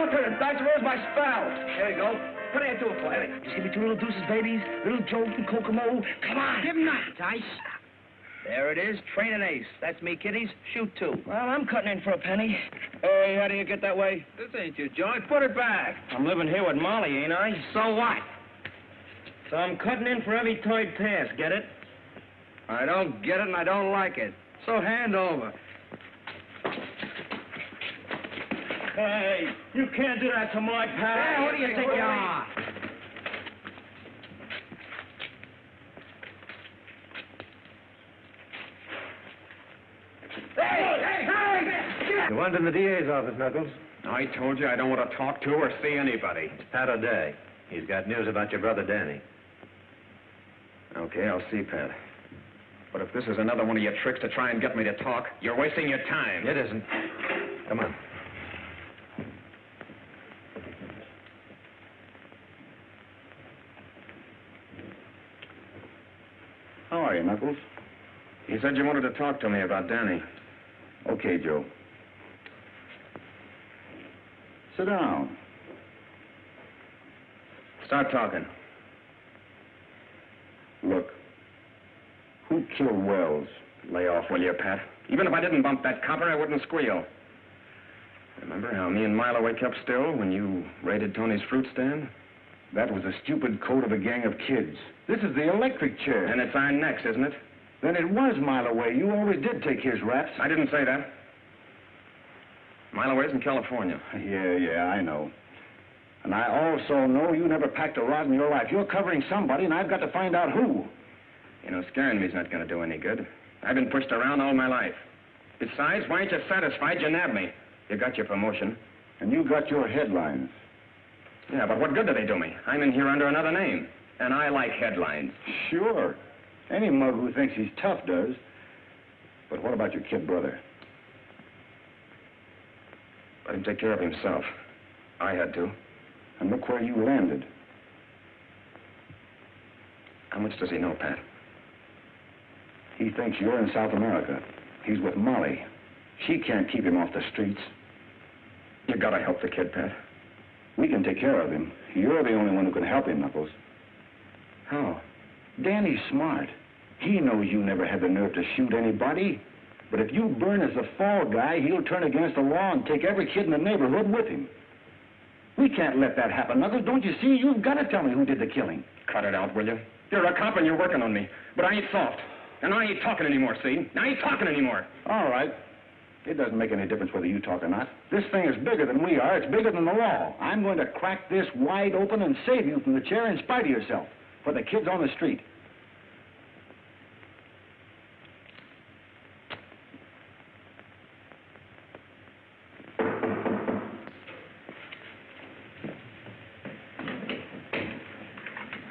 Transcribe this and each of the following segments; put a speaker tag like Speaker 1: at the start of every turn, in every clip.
Speaker 1: look at it. That's where's my spell. There you go. What do you do it for? Just give me 2 little deuces, babies. Little Joe and Kokomo. Come on.
Speaker 2: Give him that, Dice.
Speaker 1: There it is. Train an ace. That's me, kiddies. Shoot 2.
Speaker 3: Well, I'm cutting in for a penny.
Speaker 1: Hey, how do you get that way?
Speaker 4: This ain't your joint. Put it back.
Speaker 3: I'm living here with Molly, ain't I?
Speaker 1: So what?
Speaker 3: So I'm cutting in for every toy pass, get it?
Speaker 4: I don't get it and I don't like it. So hand over.
Speaker 3: Hey, you can't do that to my pal.
Speaker 2: Hey, what do you think you are?
Speaker 5: You want in the DA's office, Knuckles?
Speaker 4: I told you I don't want to talk to or see anybody.
Speaker 5: Pat O'Day. He's got news about your brother, Danny.
Speaker 4: Okay, I'll see, Pat. But if this is another one of your tricks to try and get me to talk, you're wasting your time.
Speaker 5: It isn't. Come on.
Speaker 6: How are you, Knuckles?
Speaker 4: You said you wanted to talk to me about Danny.
Speaker 6: Okay, Joe. Sit down.
Speaker 4: Start talking.
Speaker 6: Look, who killed Wells?
Speaker 4: Lay off, will you, Pat? Even if I didn't bump that copper, I wouldn't squeal. Remember how me and Milo kept still when you raided Tony's fruit stand?
Speaker 6: That was a stupid code of a gang of kids. This is the electric chair.
Speaker 4: And it's our necks, isn't it?
Speaker 6: Then it was Milo Way. You always did take his raps.
Speaker 4: I didn't say that. Milo Way's in California.
Speaker 6: Yeah, I know. And I also know you never packed a rod in your life. You're covering somebody, and I've got to find out who.
Speaker 4: You know, scaring me's not going to do any good. I've been pushed around all my life. Besides, why aren't you satisfied you nabbed me? You got your promotion.
Speaker 6: And you got your headlines.
Speaker 4: Yeah, but what good do they do me? I'm in here under another name. And I like headlines.
Speaker 6: Sure. Any mug who thinks he's tough does. But what about your kid brother?
Speaker 4: Let him take care of himself. I had to.
Speaker 6: And look where you landed.
Speaker 4: How much does he know, Pat?
Speaker 6: He thinks you're in South America. He's with Molly. She can't keep him off the streets.
Speaker 4: You gotta help the kid, Pat.
Speaker 6: We can take care of him. You're the only one who can help him, Knuckles.
Speaker 4: How?
Speaker 6: Danny's smart. He knows you never had the nerve to shoot anybody. But if you burn as the fall guy, he'll turn against the law and take every kid in the neighborhood with him. We can't let that happen, Knuckles. Don't you see? You've got to tell me who did the killing.
Speaker 4: Cut it out, will you? You're a cop and you're working on me. But I ain't soft. And I ain't talking anymore, see? I ain't talking anymore.
Speaker 6: All right. It doesn't make any difference whether you talk or not. This thing is bigger than we are. It's bigger than the law. I'm going to crack this wide open and save you from the chair in spite of yourself. For the kids on the street.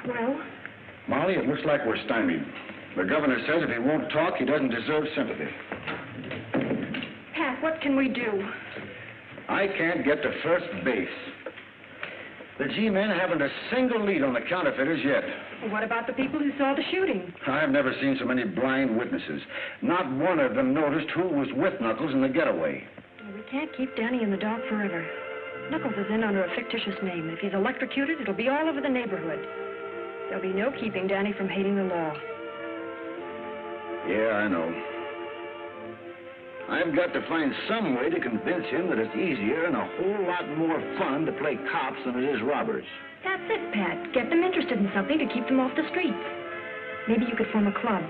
Speaker 7: Well?
Speaker 6: Molly, it looks like we're stymied. The governor says if he won't talk, he doesn't deserve sympathy.
Speaker 7: Pat, what can we do?
Speaker 6: I can't get to first base. The G-men haven't a single lead on the counterfeiters yet.
Speaker 7: Well, what about the people who saw the shooting?
Speaker 6: I've never seen so many blind witnesses. Not one of them noticed who was with Knuckles in the getaway.
Speaker 7: Well, we can't keep Danny in the dark forever. Knuckles is in under a fictitious name. If he's electrocuted, it'll be all over the neighborhood. There'll be no keeping Danny from hating the law.
Speaker 6: Yeah, I know. I've got to find some way to convince him that it's easier and a whole lot more fun to play cops than it is robbers.
Speaker 7: That's it, Pat. Get them interested in something to keep them off the streets. Maybe you could form a club.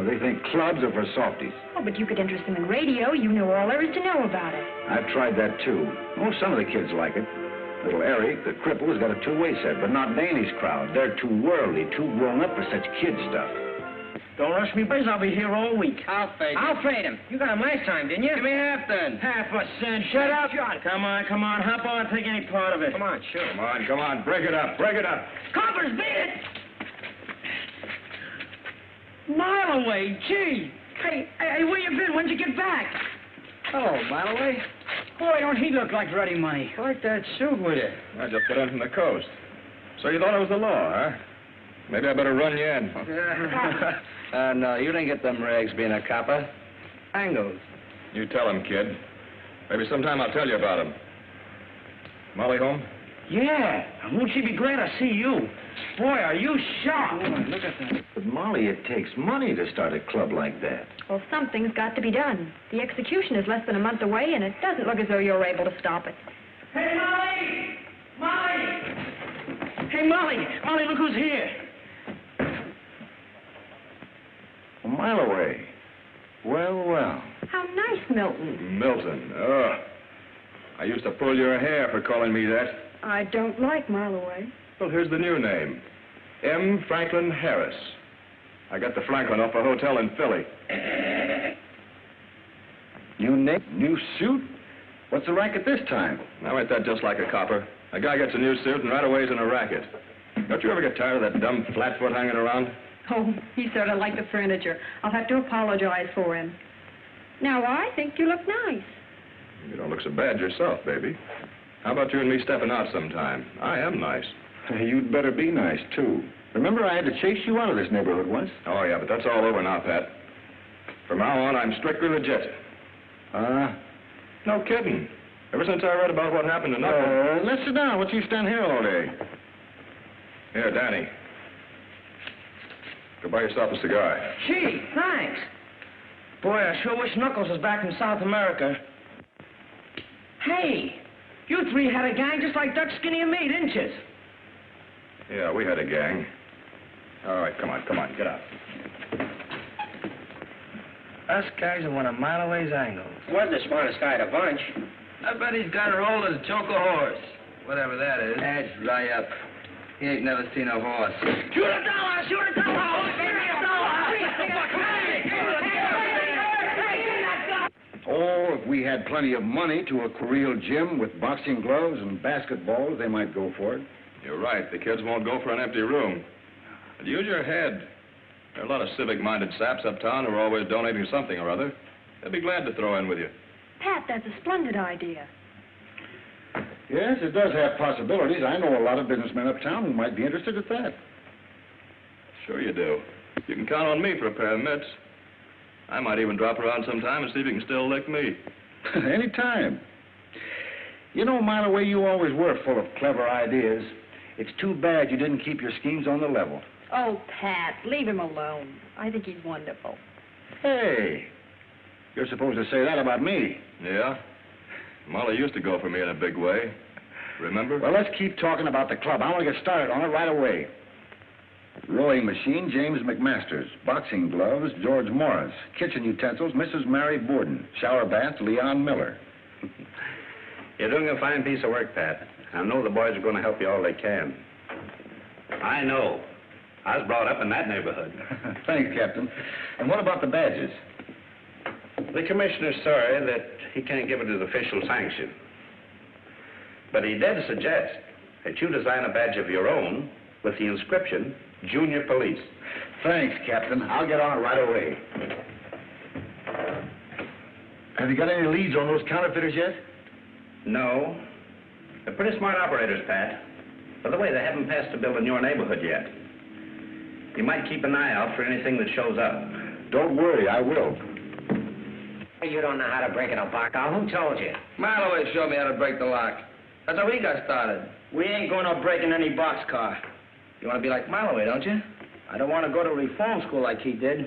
Speaker 6: They think clubs are for softies.
Speaker 7: Oh, but you could interest them in radio. You know all there is to know about it.
Speaker 6: I've tried that, too. Oh, some of the kids like it. Little Eric, the cripple, has got a two-way set, but not Danny's crowd. They're too worldly, too grown up for such kid stuff.
Speaker 3: Don't rush me, boys. I'll be here all week.
Speaker 2: I'll trade him. You got him last time, didn't you?
Speaker 3: Give me half, then. Half a cent.
Speaker 2: Shut up.
Speaker 3: Come on. Hop on. Take any part of it.
Speaker 2: Come on, shoot.
Speaker 4: Come on. Break it up.
Speaker 3: Coppers, beat it! Mile away. Gee. Hey, where you been? When'd you get back?
Speaker 2: Oh, by the way. Boy, don't he look like ready money.
Speaker 4: Like that suit with you. I just got in from the coast. So you thought it was the law, huh? Maybe I better run you in.
Speaker 5: No, you didn't get them rags being a copper.
Speaker 2: Angles.
Speaker 4: You tell him, kid. Maybe sometime I'll tell you about him. Molly home?
Speaker 3: Yeah. Won't she be glad to see you? Boy, are you sharp.
Speaker 6: Look at that. But, Molly, it takes money to start a club like that.
Speaker 7: Well, something's got to be done. The execution is less than a month away, and it doesn't look as though you're able to stop it.
Speaker 3: Hey, Molly! Molly! Hey, Molly! Molly, look who's here.
Speaker 6: A mile away. Well, well.
Speaker 7: How nice, Milton.
Speaker 4: Milton. Oh. I used to pull your hair for calling me that.
Speaker 7: I don't like Mile Away.
Speaker 4: Well, here's the new name. M. Franklin Harris. I got the Franklin off a hotel in Philly.
Speaker 6: New name, new suit? What's the racket this time?
Speaker 4: Now, ain't that just like a copper? A guy gets a new suit and right away he's in a racket. Don't you ever get tired of that dumb flatfoot hanging around?
Speaker 7: Oh, he sort of like the furniture. I'll have to apologize for him. Now, I think you look nice.
Speaker 4: You don't look so bad yourself, baby. How about you and me stepping out sometime? I am nice.
Speaker 6: You'd better be nice, too. Remember I had to chase you out of this neighborhood once?
Speaker 4: Oh, yeah, but that's all over now, Pat. From now on, I'm strictly legit. No kidding. Ever since I read about what happened to Knuckles...
Speaker 6: let's sit down. What you stand here all day?
Speaker 4: Here, Danny. Go buy yourself a cigar.
Speaker 3: Gee, thanks. Boy, I sure wish Knuckles was back from South America. Hey, you three had a gang just like Dutch, Skinny, and me, didn't you?
Speaker 4: Yeah, we had a gang. All right, come on, get out.
Speaker 3: Us guys are one of Mile Away's angles.
Speaker 2: Wasn't the smartest guy at a bunch.
Speaker 5: I bet he's got her old as Joker horse. Whatever that is. That's right up. He ain't never seen a horse.
Speaker 3: Shoot a dollar! Shoot a dollar!
Speaker 6: Oh, if we had plenty of money to a Koreal gym with boxing gloves and basketballs, they might go for it.
Speaker 4: You're right. The kids won't go for an empty room. But use your head. There are a lot of civic-minded saps uptown who are always donating something or other. They'd be glad to throw in with you.
Speaker 7: Pat, that's a splendid idea.
Speaker 6: Yes, it does have possibilities. I know a lot of businessmen uptown who might be interested at that.
Speaker 4: Sure you do. You can count on me for a pair of mitts. I might even drop around sometime and see if you can still lick me.
Speaker 6: Anytime. You know, Mile Away, you always were full of clever ideas. It's too bad you didn't keep your schemes on the level.
Speaker 7: Oh, Pat, leave him alone. I think he's wonderful.
Speaker 6: Hey, you're supposed to say that about me.
Speaker 4: Yeah? Molly used to go for me in a big way. Remember?
Speaker 6: Well, let's keep talking about the club. I want to get started on it right away. Rowing machine, James McMasters. Boxing gloves, George Morris. Kitchen utensils, Mrs. Mary Borden. Shower bath, Leon Miller.
Speaker 2: You're doing a fine piece of work, Pat. I know the boys are going to help you all they can. I know. I was brought up in that neighborhood.
Speaker 6: Thanks, Captain. And what about the badges?
Speaker 2: The commissioner's sorry that he can't give it his official sanction. But he did suggest that you design a badge of your own with the inscription, Junior Police.
Speaker 6: Thanks, Captain. I'll get on it right away. Have you got any leads on those counterfeiters yet?
Speaker 2: No. They're pretty smart operators, Pat. By the way, they haven't passed a bill in your neighborhood yet. You might keep an eye out for anything that shows up.
Speaker 6: Don't worry, I will.
Speaker 2: You don't know how to break in a lock. Who told you?
Speaker 5: Mile Away showed me how to break the lock. That's how we got started.
Speaker 3: We ain't going to break in any boxcar.
Speaker 5: You want to be like Mile Away, don't you?
Speaker 3: I don't want to go to reform school like he did.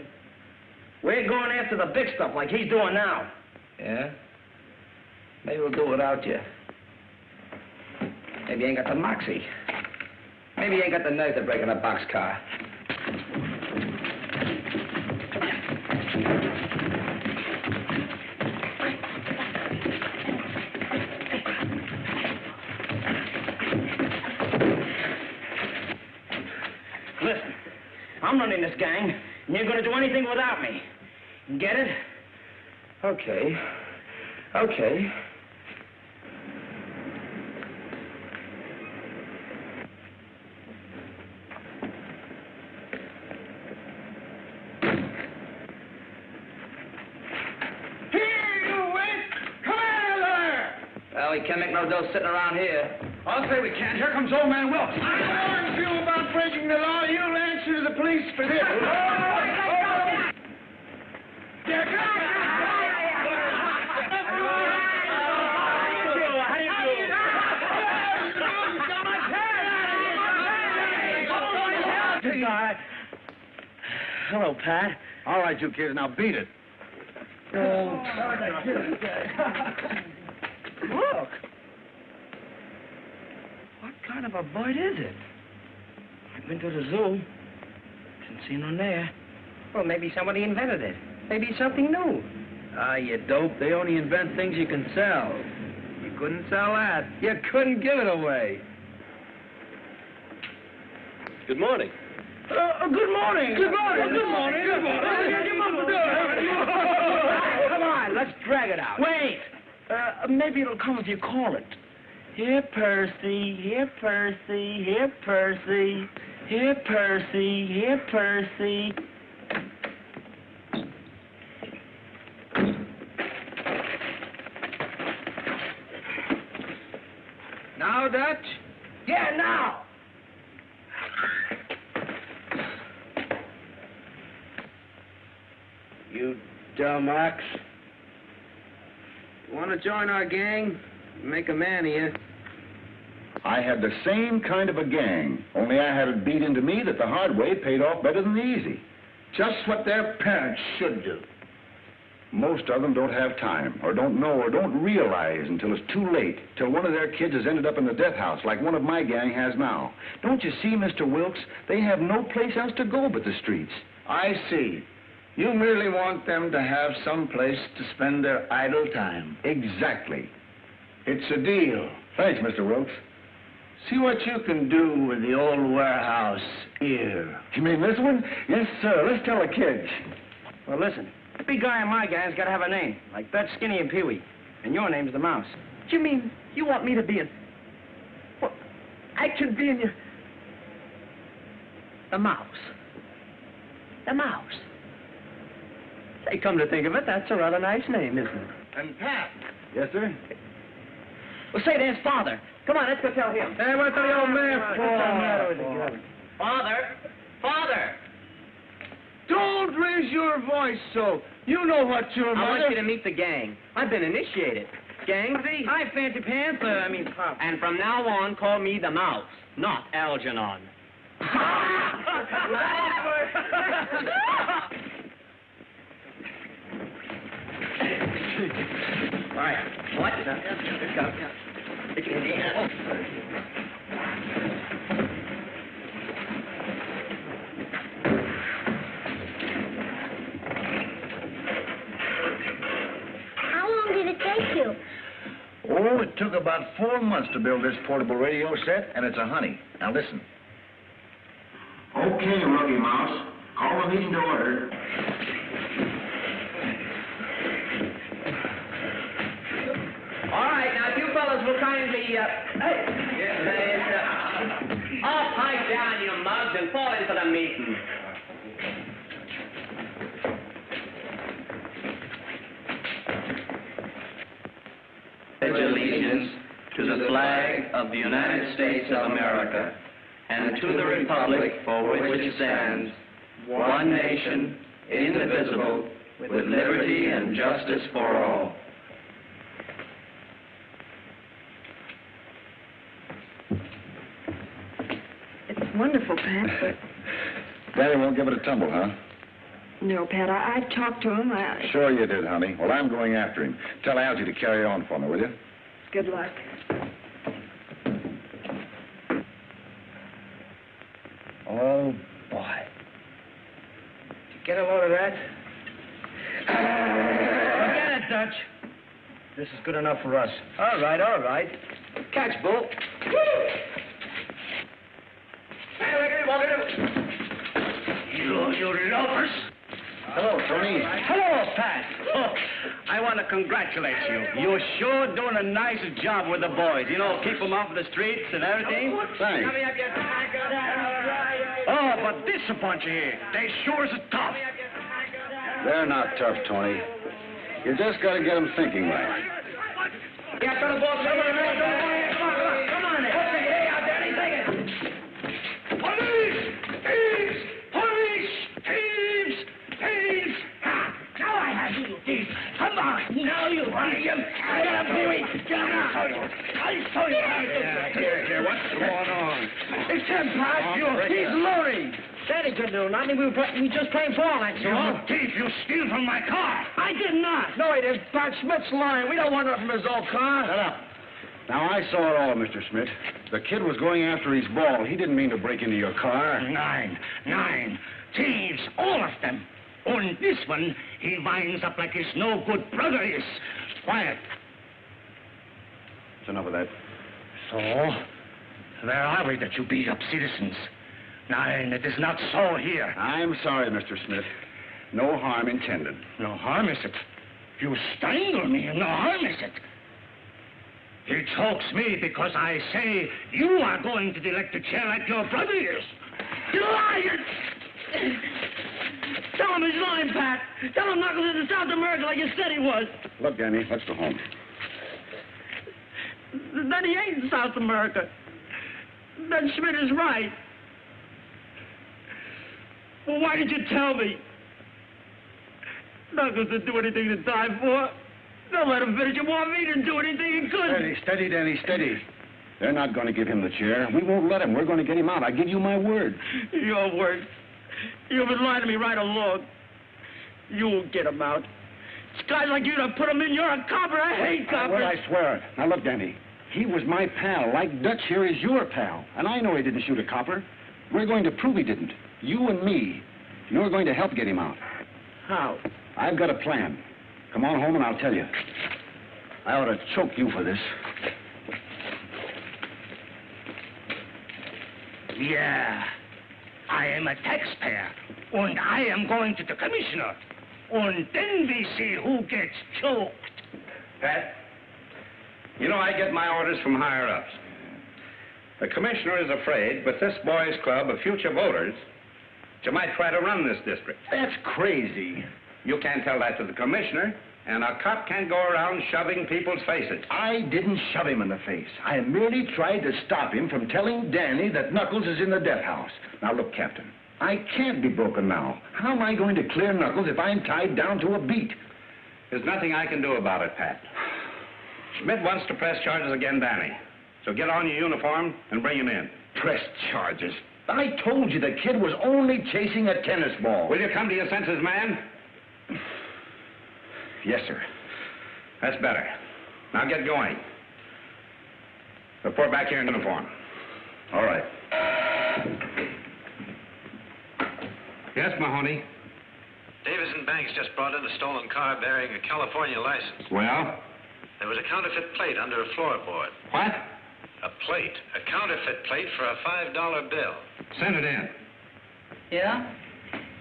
Speaker 3: We're going after the big stuff like he's doing now.
Speaker 5: Yeah? Maybe we'll do it without you. Maybe you ain't got the moxie. Maybe you ain't got the nerve to break in a boxcar.
Speaker 3: Listen, I'm running this gang, and you're going to do anything without me. Get it?
Speaker 2: Okay. Okay.
Speaker 5: Well, we can't make no dough sitting around here.
Speaker 3: I'll say we can't. Here comes old man Wilkes.
Speaker 1: I warned you about breaking the law. You'll answer to the police for this.
Speaker 3: hello, Pat.
Speaker 6: All right, you kids, now beat it.
Speaker 3: Oh. Look. What kind of a bird is it? I've been to the zoo. Didn't see none there.
Speaker 5: Well, maybe somebody invented it. Maybe it's something new.
Speaker 3: Ah, you dope. They only invent things you can sell.
Speaker 5: You couldn't sell that.
Speaker 3: You couldn't give it away.
Speaker 4: Good morning.
Speaker 3: Good morning. Good morning. Good morning. Good morning. Come on, let's drag it out. Wait. Maybe it'll come if you call it. Here, Percy. Here, Percy. Here, Percy. Here, Percy. Here, Percy.
Speaker 5: Now, Dutch?
Speaker 3: Yeah, now.
Speaker 5: You dumb ox. You want to join our gang? Make a man of you.
Speaker 6: I had the same kind of a gang, only I had it beat into me that the hard way paid off better than the easy.
Speaker 1: Just what their parents should do.
Speaker 6: Most of them don't have time, or don't know, or don't realize until it's too late, till one of their kids has ended up in the death house like one of my gang has now. Don't you see, Mr. Wilkes? They have no place else to go but the streets.
Speaker 1: I see. You merely want them to have some place to spend their idle time.
Speaker 6: Exactly.
Speaker 1: It's a deal.
Speaker 6: Thanks, Mr. Wilkes.
Speaker 1: See what you can do with the old warehouse here.
Speaker 6: You mean this one? Yes, sir. Let's tell the kids.
Speaker 3: Well, listen. The big guy in my gang's got to have a name, like Bet, Skinny, and Pee-wee. And your name's the Mouse.
Speaker 8: You mean you want me to be in... Well, I can be in your... The Mouse. The Mouse. Say, come to think of it, that's a rather nice name, isn't it?
Speaker 1: And Pat.
Speaker 6: Yes, sir?
Speaker 8: Well, say, there's Father. Come on, let's go tell him.
Speaker 5: Hey, what's the old man
Speaker 8: Oh. Father! Father!
Speaker 1: Don't raise your voice so. You know what your
Speaker 8: I
Speaker 1: mother...
Speaker 8: want you to meet the gang. I've been initiated. Gangsy?
Speaker 3: Hi, Fancy Pants. Pop.
Speaker 8: And from now on, call me the Mouse, not Algernon. All right. What? Let's go.
Speaker 9: How long did it take you?
Speaker 6: Oh, it took about 4 months to build this portable radio set, and it's a honey. Now listen. Okay, Rookie Mouse. Call the meeting to order.
Speaker 8: All right, now, if you fellas will kindly, all pipe down, you mugs, and fall into the meeting.
Speaker 10: Pledge allegiance to the flag of the United States of America and to the republic for which it stands, one nation, indivisible, with liberty and justice for all.
Speaker 7: It's wonderful, Pat, but...
Speaker 6: Daddy won't give it a tumble, huh?
Speaker 7: No, Pat, I've talked to him.
Speaker 6: Sure you did, honey. Well, I'm going after him. Tell Algie to carry on for me, will you?
Speaker 7: Good luck.
Speaker 3: Oh, boy. Did you get a load of that? Forget it, Dutch. This is good enough for us. All right, all right. Catch, Bull.
Speaker 1: You lovers.
Speaker 6: Hello, Tony.
Speaker 3: Hello, Pat. Oh, I want to congratulate you. You're sure doing a nice job with the boys. You know, keep them off the streets and everything.
Speaker 6: Thanks.
Speaker 3: Oh, but this a bunch of here. They sure is tough.
Speaker 6: They're not tough, Tony. You just got to get them thinking right.
Speaker 8: Yeah, fellow boss, come on there. What's the hay out there? Take it.
Speaker 1: Police! Thieves! Police! Thieves! Thieves!
Speaker 9: Now I have you.
Speaker 1: teeth. Come on. Now you. Get up, Pee-wee. Get up. I'll show you how to do it.
Speaker 2: Here, what's going on?
Speaker 1: It's him, Pat. He's loading.
Speaker 3: Daddy couldn't do nothing. We just playing ball, that's all.
Speaker 1: You thief. You steal from my car.
Speaker 3: I did not. No, he didn't. Pat Schmidt's lying. We don't want nothing from his old car.
Speaker 6: Shut up. Now, I saw it all, Mr. Schmidt. The kid was going after his ball. He didn't mean to break into your car.
Speaker 1: Nine. Thieves, all of them. On this one, he winds up like his no-good brother is. Quiet.
Speaker 6: That's enough of that.
Speaker 1: So, where are we that you beat up citizens? Nine, it is not so here.
Speaker 6: I'm sorry, Mr. Smith. No harm intended.
Speaker 1: No harm, is it? You strangle me, no harm, is it? He chokes me because I say you are going to the electric chair like your brother is. You liar!
Speaker 3: Tell him he's lying, Pat. Tell him Knuckles is in South America like you said he was.
Speaker 6: Look, Danny, let's go home.
Speaker 3: Then he ain't in South America. Then Schmidt is right. Well, why did you tell me? Knuckles didn't do anything to die for. Don't let him finish. You want me to do anything he could.
Speaker 6: Steady, Danny, steady. They're not going to give him the chair. We won't let him. We're going to get him out. I give you my word.
Speaker 3: Your word. You've been lying to me right along. You'll get him out. It's guys like you that put him in. You're a copper. I hate coppers.
Speaker 6: Well, I swear it. Now, look, Danny. He was my pal, like Dutch here is your pal. And I know he didn't shoot a copper. We're going to prove he didn't. You and me. You're going to help get him out.
Speaker 3: How?
Speaker 6: I've got a plan. Come on home and I'll tell you. I ought to choke you for this.
Speaker 1: Yeah. I am a taxpayer. And I am going to the commissioner. And then we see who gets choked.
Speaker 2: Pat, you know I get my orders from higher-ups. The commissioner is afraid with this boys' club of future voters that you might try to run this district.
Speaker 6: That's crazy.
Speaker 2: You can't tell that to the commissioner, and a cop can't go around shoving people's faces.
Speaker 6: I didn't shove him in the face. I merely tried to stop him from telling Danny that Knuckles is in the death house. Now, look, Captain, I can't be broken now. How am I going to clear Knuckles if I'm tied down to a beat?
Speaker 2: There's nothing I can do about it, Pat. Schmidt wants to press charges against Danny. So get on your uniform and bring him in.
Speaker 6: Press charges? I told you the kid was only chasing a tennis ball.
Speaker 2: Will you come to your senses, man?
Speaker 6: Yes, sir.
Speaker 2: That's better. Now get going. Report back here in uniform.
Speaker 6: All right.
Speaker 2: Yes, Mahoney?
Speaker 11: Davis and Banks just brought in a stolen car bearing a California license.
Speaker 2: Well?
Speaker 11: There was a counterfeit plate under a floorboard.
Speaker 2: What?
Speaker 11: A plate. A counterfeit plate for a $5 bill.
Speaker 2: Send it in.
Speaker 12: Yeah?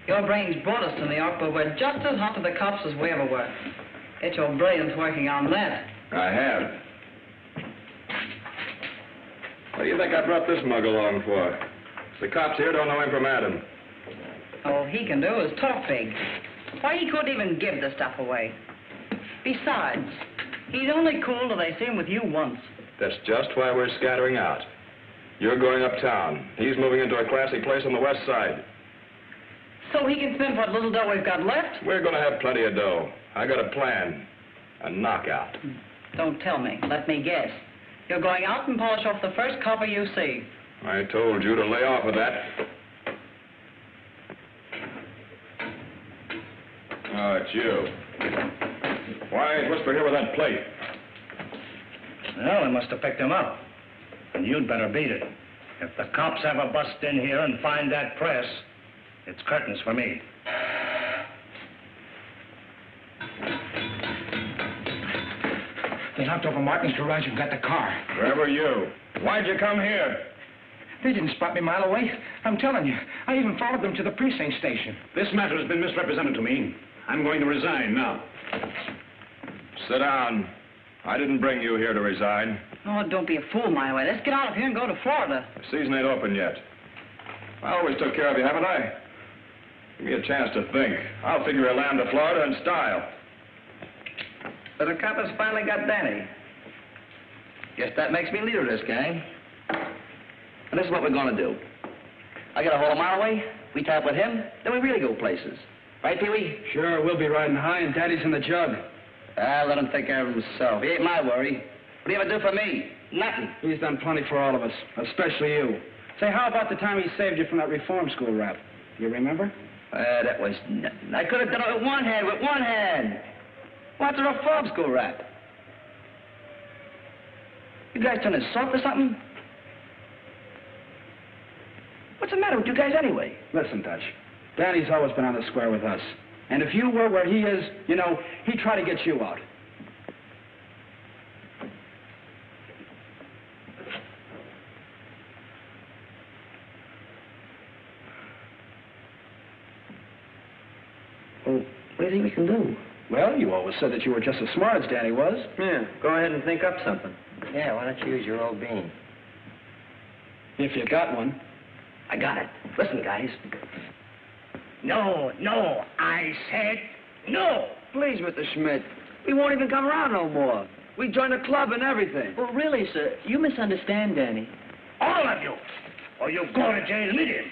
Speaker 12: Your brains brought us to New York, but we're just as hot to the cops as we ever were. Get your brilliance working on that.
Speaker 4: I have. What do you think I brought this mug along for? The cops here don't know him from Adam.
Speaker 12: All he can do is talk big. Why, he couldn't even give the stuff away. Besides, he's only cool till they see him with you once.
Speaker 4: That's just why we're scattering out. You're going uptown. He's moving into a classy place on the west side.
Speaker 12: So he can spend what little dough we've got left?
Speaker 4: We're going to have plenty of dough. I got a plan. A knockout.
Speaker 12: Don't tell me. Let me guess. You're going out and polish off the first copper you see.
Speaker 4: I told you to lay off of that. Oh, it's you. Why, what's the here with that plate?
Speaker 1: Well, they must have picked him up. And you'd better beat it. If the cops ever bust in here and find that press, it's curtains for me. They knocked over Martin's garage and got the car.
Speaker 4: Where were you? Why'd you come here?
Speaker 1: They didn't spot me a mile away. I'm telling you. I even followed them to the precinct station.
Speaker 6: This matter has been misrepresented to me. I'm going to resign now.
Speaker 4: Sit down. I didn't bring you here to resign.
Speaker 12: Oh, don't be a fool, my way. Let's get out of here and go to Florida.
Speaker 4: The season ain't open yet. I always took care of you, haven't I? Give me a chance to think. I'll figure a land to Florida in style.
Speaker 5: So the coppers finally got Danny. Guess that makes me leader of this gang. And this is what we're gonna do. I get a hold of Marley, we tap with him, then we really go places. Right, Pee-wee?
Speaker 3: Sure, we'll be riding high and Daddy's in the jug.
Speaker 5: Let him take care of himself. He ain't my worry. What do you ever do for me? Nothing.
Speaker 3: He's done plenty for all of us, especially you. Say, how about the time he saved you from that reform school rap? You remember?
Speaker 5: That was nothing. I could have done it with one hand. What's a reform school rap? You guys turning soft or something? What's the matter with you guys anyway?
Speaker 3: Listen, Dutch. Danny's always been on the square with us. And if you were where he is, you know, he'd try to get you out.
Speaker 5: Well, what do you think we can do?
Speaker 3: Well, you always said that you were just as smart as Danny was.
Speaker 8: Yeah, go ahead and think up something.
Speaker 10: Yeah, why don't you use your old bean?
Speaker 3: If you got one.
Speaker 5: I got it. Listen, guys.
Speaker 1: No, I said no.
Speaker 3: Please, Mr. Schmidt. We won't even come around no more. We join the club and everything.
Speaker 8: Well, really, sir, you misunderstand Danny.
Speaker 1: All of you. Or you go to jail with him.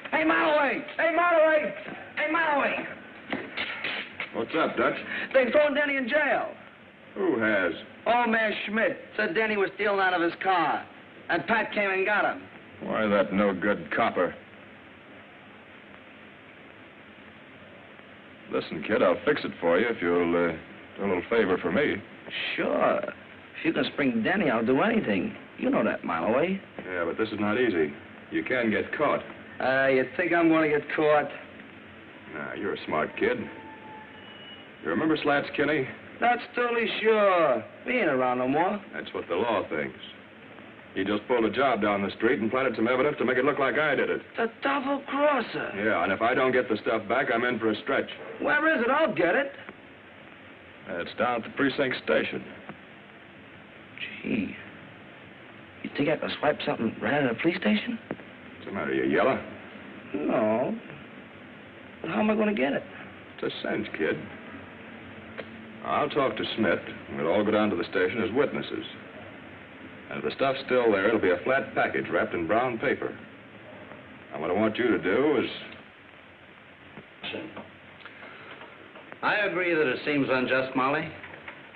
Speaker 3: Hey, Malloway! Hey, Malloway! Hey, Malloway!
Speaker 4: What's up, Dutch?
Speaker 3: They're throwing Danny in jail.
Speaker 4: Who has?
Speaker 3: Old man Schmidt said Danny was stealing out of his car. And Pat came and got him.
Speaker 4: Why, that no-good copper. Listen, kid, I'll fix it for you if you'll do a little favor for me.
Speaker 5: Sure. If you can spring Danny, I'll do anything. You know that, Malloway.
Speaker 4: Yeah, but this is not easy. You can get caught.
Speaker 3: You think I'm going to get caught?
Speaker 4: Nah, you're a smart kid. You remember Slats Kinney?
Speaker 3: That's totally sure. He ain't around no more.
Speaker 4: That's what the law thinks. He just pulled a job down the street and planted some evidence to make it look like I did it.
Speaker 3: The double-crosser.
Speaker 4: Yeah, and if I don't get the stuff back, I'm in for a stretch.
Speaker 3: Where is it? I'll get it.
Speaker 4: It's down at the precinct station.
Speaker 5: Gee. You think I could swipe something right out of the police station?
Speaker 4: What's the matter, you yellow?
Speaker 5: No. But how am I going to get it?
Speaker 4: It's a cinch, kid. I'll talk to Smith, and we'll all go down to the station as witnesses. And if the stuff's still there, it'll be a flat package wrapped in brown paper. And what I want you to do is...
Speaker 2: I agree that it seems unjust, Molly.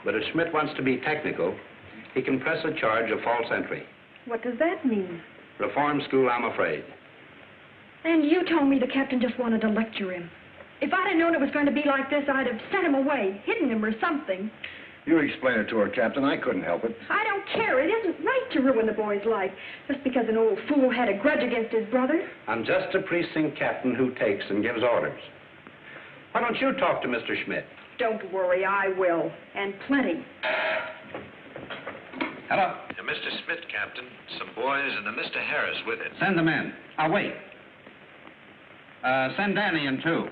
Speaker 2: But if Schmidt wants to be technical, he can press a charge of false entry.
Speaker 7: What does that mean?
Speaker 2: Reform school, I'm afraid.
Speaker 7: And you told me the captain just wanted to lecture him. If I'd have known it was going to be like this, I'd have sent him away, hidden him or something.
Speaker 6: You explain it to her, Captain. I couldn't help it.
Speaker 7: I don't care. It isn't right to ruin the boy's life just because an old fool had a grudge against his brother.
Speaker 2: I'm just a precinct captain who takes and gives orders. Why don't you talk to Mr. Schmidt?
Speaker 7: Don't worry, I will. And plenty.
Speaker 2: Hello?
Speaker 11: Mr. Smith, Captain. Some boys and a Mr. Harris with it.
Speaker 2: Send them in. I'll wait. Send Danny in, too.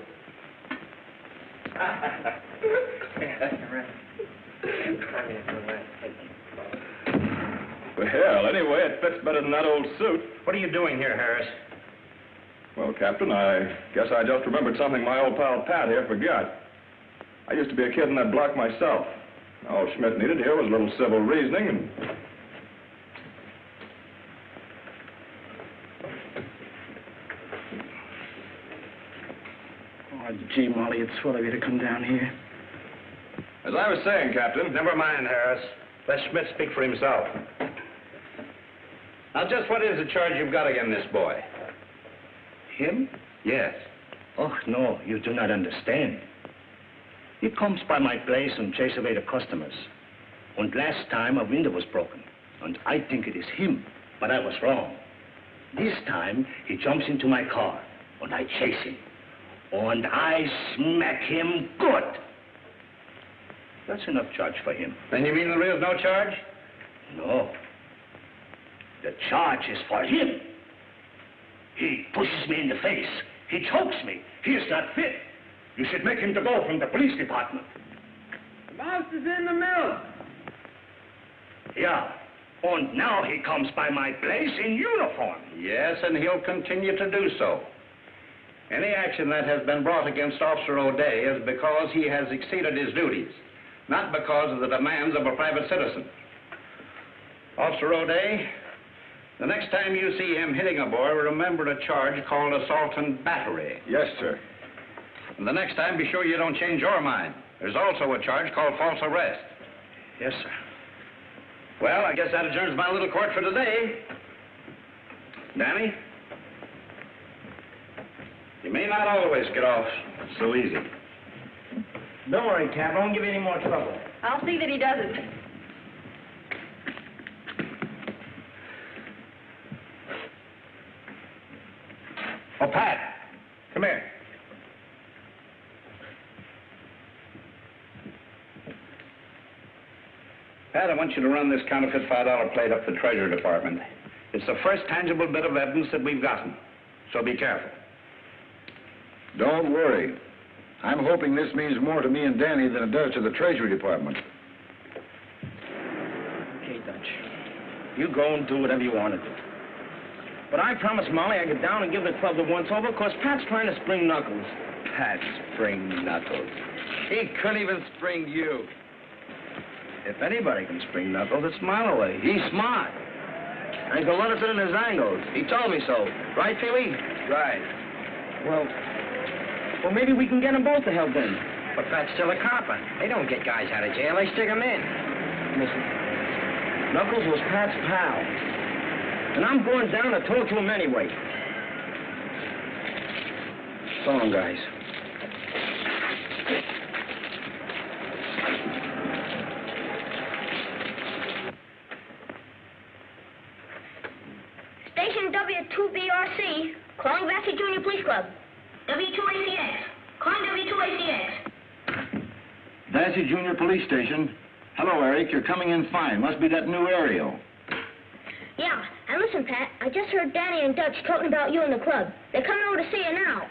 Speaker 4: Well, anyway, it fits better than that old suit.
Speaker 2: What are you doing here, Harris?
Speaker 4: Well, Captain, I guess I just remembered something my old pal Pat here forgot. I used to be a kid in that block myself. All Schmidt needed here was a little civil reasoning and...
Speaker 3: Oh, gee, Molly, it's swell of you to come down here.
Speaker 4: As I was saying, Captain...
Speaker 2: Never mind, Harris. Let Schmidt speak for himself. Now, just what is the charge you've got against this boy?
Speaker 1: Him?
Speaker 2: Yes.
Speaker 1: Oh, no, you do not understand. He comes by my place and chases away the customers. And last time a window was broken. And I think it is him, but I was wrong. This time, he jumps into my car, and I chase him. And I smack him good. That's enough charge for him.
Speaker 2: Then you mean there is no charge?
Speaker 1: No. The charge is for him. He pushes me in the face. He chokes me. He is not fit. You should make him to go from the police department.
Speaker 3: The mouse is in the mill.
Speaker 1: Yeah. And now he comes by my place in uniform.
Speaker 2: Yes, and he'll continue to do so. Any action that has been brought against Officer O'Day is because he has exceeded his duties, not because of the demands of a private citizen. Officer O'Day, the next time you see him hitting a boy, remember a charge called assault and battery.
Speaker 4: Yes, sir.
Speaker 2: And the next time, be sure you don't change your mind. There's also a charge called false arrest.
Speaker 3: Yes, sir.
Speaker 2: Well, I guess that adjourns my little court for today. Danny? You may not always get off so easy.
Speaker 3: Don't worry, Cap. I won't give you any more trouble.
Speaker 7: I'll see that he doesn't.
Speaker 2: Oh, Pat, come here. Pat, I want you to run this counterfeit $5 plate up the Treasury Department. It's the first tangible bit of evidence that we've gotten, so be careful.
Speaker 6: Don't worry. I'm hoping this means more to me and Danny than it does to the Treasury Department.
Speaker 3: Okay, Dutch. You go and do whatever you want to do. But I promised Molly I'd get down and give the club the once-over because Pat's trying to spring Knuckles.
Speaker 5: Pat spring Knuckles. He couldn't even spring you.
Speaker 3: If anybody can spring Knuckles, it's Mileway. He's smart. And he can let us in his angles. He told me so. Right, Pee-wee?
Speaker 5: Right.
Speaker 3: Well, maybe we can get them both to help then.
Speaker 8: But Pat's still a copper. They don't get guys out of jail. They stick them in.
Speaker 3: Listen, Knuckles was Pat's pal. And I'm going down to talk to him anyway. So long, guys.
Speaker 9: Station W2BRC, calling back to Junior Police Club. W2ACX, calling W2ACX.
Speaker 6: Dancy Junior Police Station. Hello, Eric. You're coming in fine. Must be that new aerial.
Speaker 9: Yeah, and listen, Pat, I just heard Danny and Dutch talking about you in the club. They're coming over to see you now.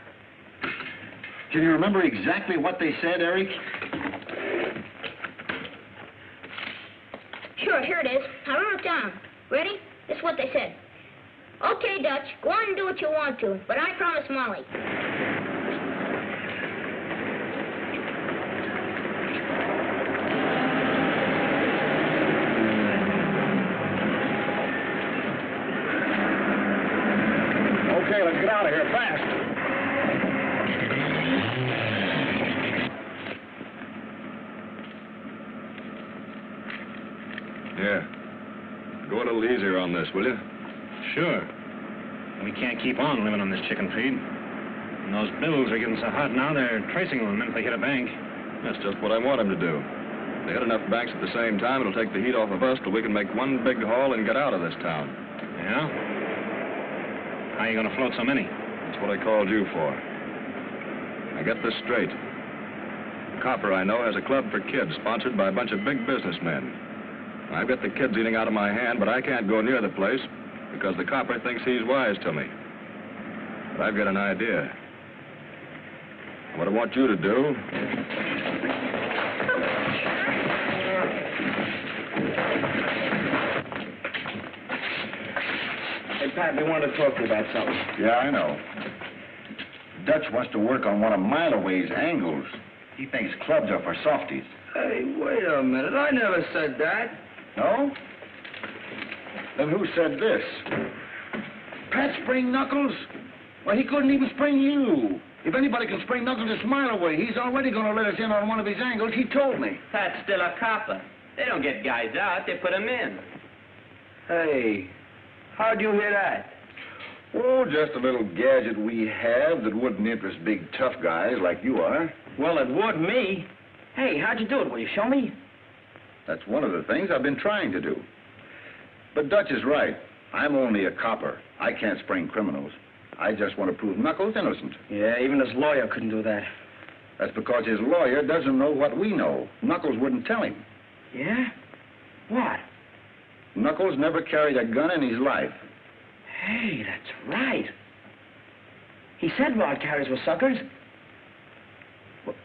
Speaker 6: Can you remember exactly what they said, Eric?
Speaker 9: Sure, here it is. I wrote it down. Ready? This is what they said. Okay, Dutch, go on and do what you want to, but I promise Molly.
Speaker 6: Okay, let's get out of here fast.
Speaker 4: Yeah. Go a little easier on this, will you?
Speaker 1: Sure. We can't keep on living on this chicken feed. And those bills are getting so hot now, they're tracing them the minute they hit a bank.
Speaker 4: That's just what I want him to do. If they hit enough banks at the same time, it'll take the heat off of us till we can make one big haul and get out of this town.
Speaker 1: Yeah? How are you going to float so many?
Speaker 4: That's what I called you for. Now get this straight. The copper I know has a club for kids sponsored by a bunch of big businessmen. I've got the kids eating out of my hand, but I can't go near the place because the copper thinks he's wise to me. But I've got an idea. What I want you to do...
Speaker 3: Hey, Pat, we wanted to talk to you about something.
Speaker 6: Yeah, I know. Dutch wants to work on one of Mileway's angles. He thinks clubs are for softies.
Speaker 5: Hey, wait a minute. I never said that.
Speaker 6: No? Then who said this? Pat spring Knuckles? Well, he couldn't even spring you. If anybody can spring Knuckles, it's Mileway. He's already going to let us in on one of his angles. He told me.
Speaker 8: Pat's still a copper. They don't get guys out. They put them in.
Speaker 5: Hey, how'd you hear that?
Speaker 6: Oh, just a little gadget we have that wouldn't interest big, tough guys like you are.
Speaker 3: Well, it would me. Hey, how'd you do it? Will you show me?
Speaker 6: That's one of the things I've been trying to do. But Dutch is right. I'm only a copper. I can't spring criminals. I just want to prove Knuckles innocent.
Speaker 3: Yeah, even his lawyer couldn't do that.
Speaker 6: That's because his lawyer doesn't know what we know. Knuckles wouldn't tell him.
Speaker 3: Yeah? What?
Speaker 6: Knuckles never carried a gun in his life.
Speaker 3: Hey, that's right. He said rod carriers were suckers. Well,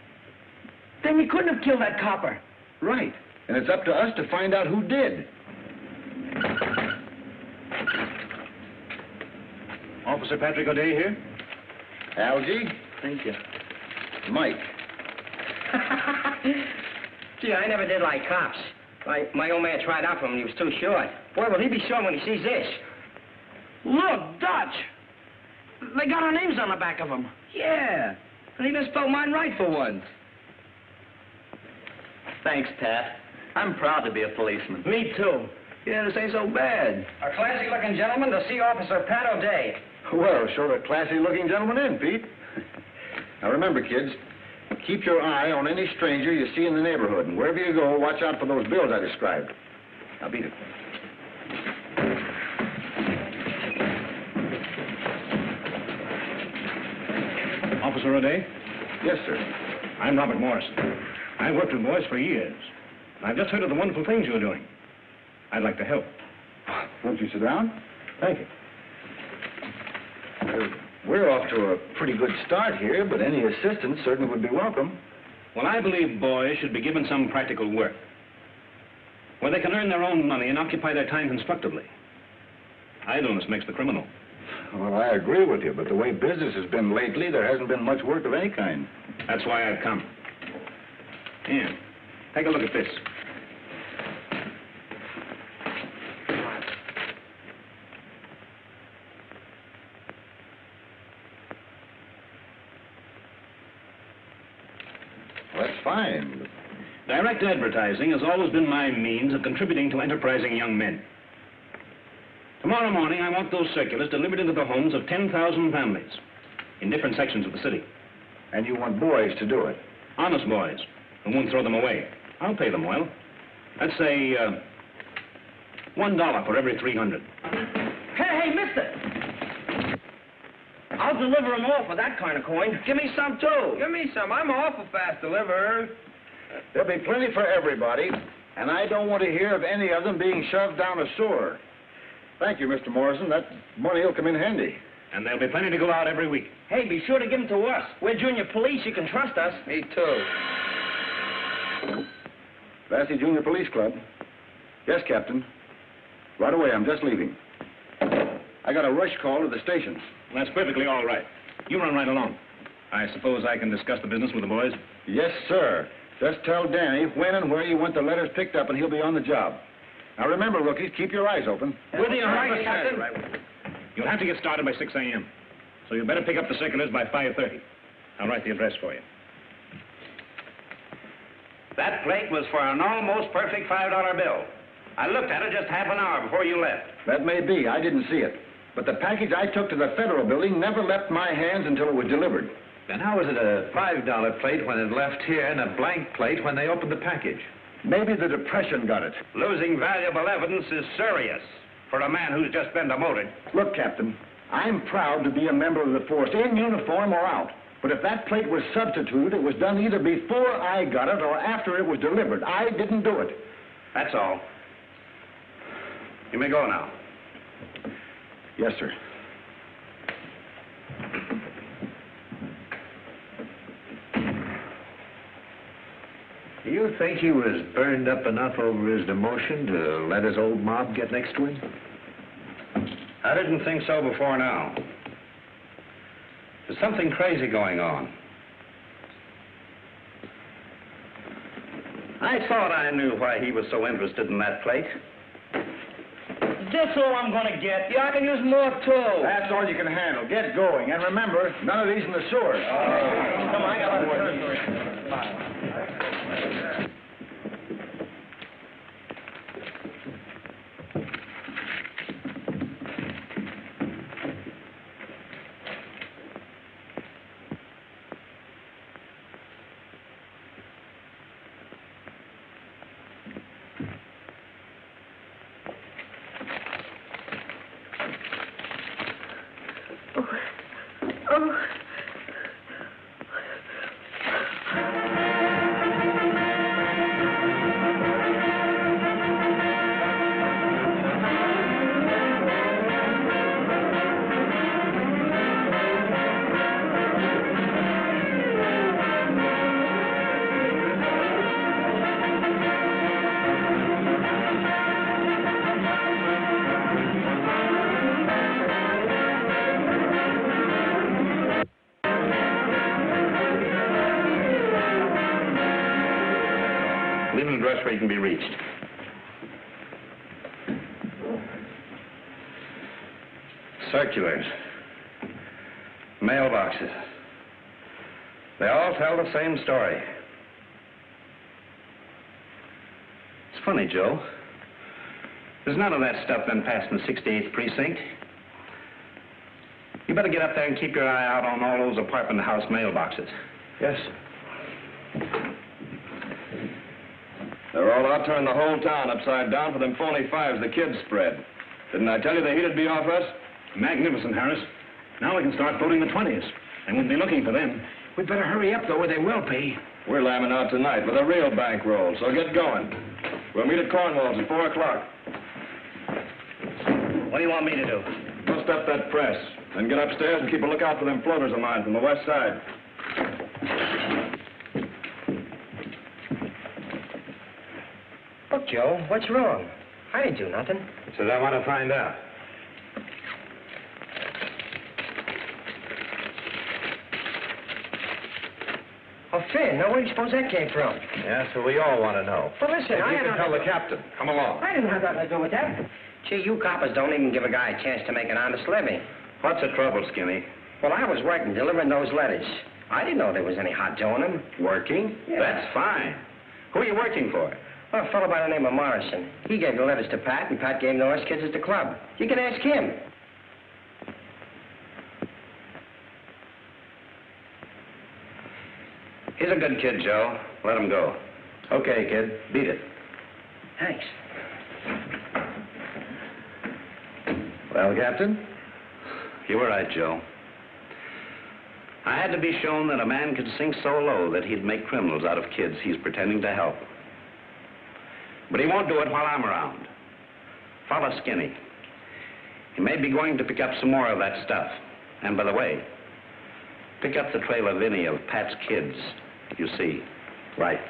Speaker 3: then you couldn't have killed that copper.
Speaker 6: Right. And it's up to us to find out who did.
Speaker 1: Officer Patrick O'Day here.
Speaker 6: Algie?
Speaker 3: Thank you.
Speaker 6: Mike.
Speaker 8: Gee, I never did like cops. My old man tried out for him and he was too short. Boy, will he be sure when he sees this.
Speaker 3: Look, Dutch. They got our names on the back of them.
Speaker 5: Yeah. And he even spelled mine right for once.
Speaker 8: Thanks, Pat. I'm proud to be a policeman.
Speaker 3: Me too.
Speaker 5: Yeah, this ain't so bad.
Speaker 12: A classy-looking gentleman to see Officer Pat O'Day.
Speaker 6: Well, sure a classy-looking gentleman in, Pete. Now, remember, kids, keep your eye on any stranger you see in the neighborhood, and wherever you go, watch out for those bills I described. Now, beat it.
Speaker 1: Officer O'Day?
Speaker 6: Yes, sir.
Speaker 1: I'm Robert Morrison. I've worked with boys for years. And I've just heard of the wonderful things you're doing. I'd like to help.
Speaker 6: Won't you sit down?
Speaker 1: Thank you.
Speaker 6: We're off to a pretty good start here, but any assistance certainly would be welcome.
Speaker 1: Well, I believe boys should be given some practical work, where they can earn their own money and occupy their time constructively. Idleness makes the criminal.
Speaker 6: Well, I agree with you, but the way business has been lately, there hasn't been much work of any kind.
Speaker 1: That's why I've come. Here, take a look at this.
Speaker 6: Well, that's fine.
Speaker 1: Direct advertising has always been my means of contributing to enterprising young men. Tomorrow morning, I want those circulars delivered into the homes of 10,000 families in different sections of the city.
Speaker 6: And you want boys to do it?
Speaker 1: Honest boys who won't throw them away. I'll pay them well. Let's say $1 for every 300.
Speaker 3: Hey, mister! I'll deliver them all for that kind of coin. Give me some, too.
Speaker 5: Give me some. I'm an awful fast deliverer.
Speaker 6: There'll be plenty for everybody, and I don't want to hear of any of them being shoved down a sewer. Thank you, Mr. Morrison. That money will come in handy.
Speaker 1: And there'll be plenty to go out every week.
Speaker 3: Hey, be sure to give them to us. We're junior police. You can trust us.
Speaker 5: Me too.
Speaker 6: Lassie Junior Police Club. Yes, Captain. Right away. I'm just leaving. I got a rush call to the station.
Speaker 1: That's perfectly all right. You run right along. I suppose I can discuss the business with the boys?
Speaker 6: Yes, sir. Just tell Danny when and where you want the letters picked up, and he'll be on the job. Now, remember, rookies, keep your eyes open.
Speaker 3: With you, right, Captain.
Speaker 1: You'll have to get started by 6 a.m. So you better pick up the circulars by 5:30. I'll write the address for you.
Speaker 2: That plate was for an almost perfect $5 bill. I looked at it just half an hour before you left.
Speaker 6: That may be. I didn't see it. But the package I took to the Federal Building never left my hands until it was delivered.
Speaker 11: Then how is it a $5 plate when it left here and a blank plate when they opened the package?
Speaker 6: Maybe the Depression got it.
Speaker 2: Losing valuable evidence is serious for a man who's just been demoted.
Speaker 6: Look, Captain, I'm proud to be a member of the force, in uniform or out. But if that plate was substituted, it was done either before I got it or after it was delivered. I didn't do it.
Speaker 2: That's all. You may go now.
Speaker 6: Yes, sir.
Speaker 11: Do you think he was burned up enough over his demotion to let his old mob get next to him?
Speaker 2: I didn't think so before now. There's something crazy going on. I thought I knew why he was so interested in that plate.
Speaker 3: This all I'm gonna get. Yeah, I can use more, too.
Speaker 6: That's all you can handle. Get going. And remember, none of these in the sewer.
Speaker 3: Come on, I got one.
Speaker 2: Leave an address where you can be reached. Circulars. Mailboxes. They all tell the same story. It's funny, Joe. There's none of that stuff been passed in the 68th precinct. You better get up there and keep your eye out on all those apartment house mailboxes.
Speaker 4: Yes. They're all out turning the whole town upside down for them phony fives the kids spread. Didn't I tell you the heat'd be off us?
Speaker 6: Magnificent, Harris. Now we can start voting the 20s. They won't be looking for them. We'd better hurry up, though, or they will be.
Speaker 4: We're lambing out tonight with a real bankroll, so get going. We'll meet at Cornwall's at 4 o'clock.
Speaker 1: What do you want me to do?
Speaker 4: Bust up that press, then get upstairs and keep a lookout for them floaters of mine from the west side.
Speaker 8: Look, Joe, what's wrong? I didn't do nothing.
Speaker 2: Says I want to find out.
Speaker 8: Oh, Finn, now where do you suppose that came from?
Speaker 2: Yeah, so we all want to know.
Speaker 8: Well, listen,
Speaker 2: If you can tell the captain. Come along.
Speaker 8: I didn't have nothing to do with that. Gee, you coppers don't even give a guy a chance to make an honest living.
Speaker 2: What's the trouble, Skinny?
Speaker 8: Well, I was working, delivering those letters. I didn't know there was any hot dough in them.
Speaker 2: Working?
Speaker 8: Yeah.
Speaker 2: That's fine. Who are you working for?
Speaker 8: Well, a fellow by the name of Morrison. He gave the letters to Pat, and Pat gave them to us kids at the club. You can ask him.
Speaker 2: He's a good kid, Joe. Let him go. Okay, kid. Beat it.
Speaker 8: Thanks.
Speaker 2: Well, Captain? You were right, Joe. I had to be shown that a man could sink so low that he'd make criminals out of kids he's pretending to help. But he won't do it while I'm around. Follow Skinny. He may be going to pick up some more of that stuff. And by the way, pick up the trail of any of Pat's kids, you see. Right.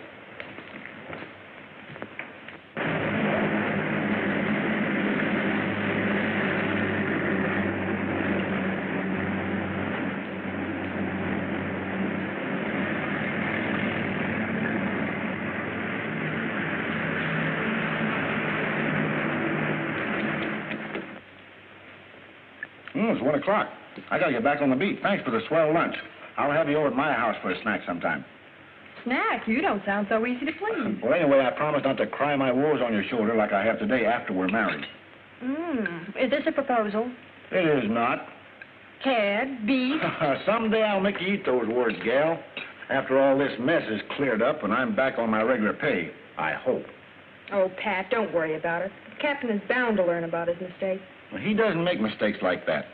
Speaker 6: It's 1 o'clock. I gotta get back on the beat. Thanks for the swell lunch. I'll have you over at my house for a snack sometime.
Speaker 7: Snack? You don't sound so easy to please.
Speaker 6: Well, anyway, I promise not to cry my woes on your shoulder like I have today after we're married.
Speaker 7: Is this a proposal?
Speaker 6: It is not.
Speaker 7: Cad, beef?
Speaker 6: Someday I'll make you eat those words, gal. After all this mess is cleared up and I'm back on my regular pay, I hope.
Speaker 7: Oh, Pat, don't worry about it. The captain is bound to learn about his mistake.
Speaker 6: Well, he doesn't make mistakes like that.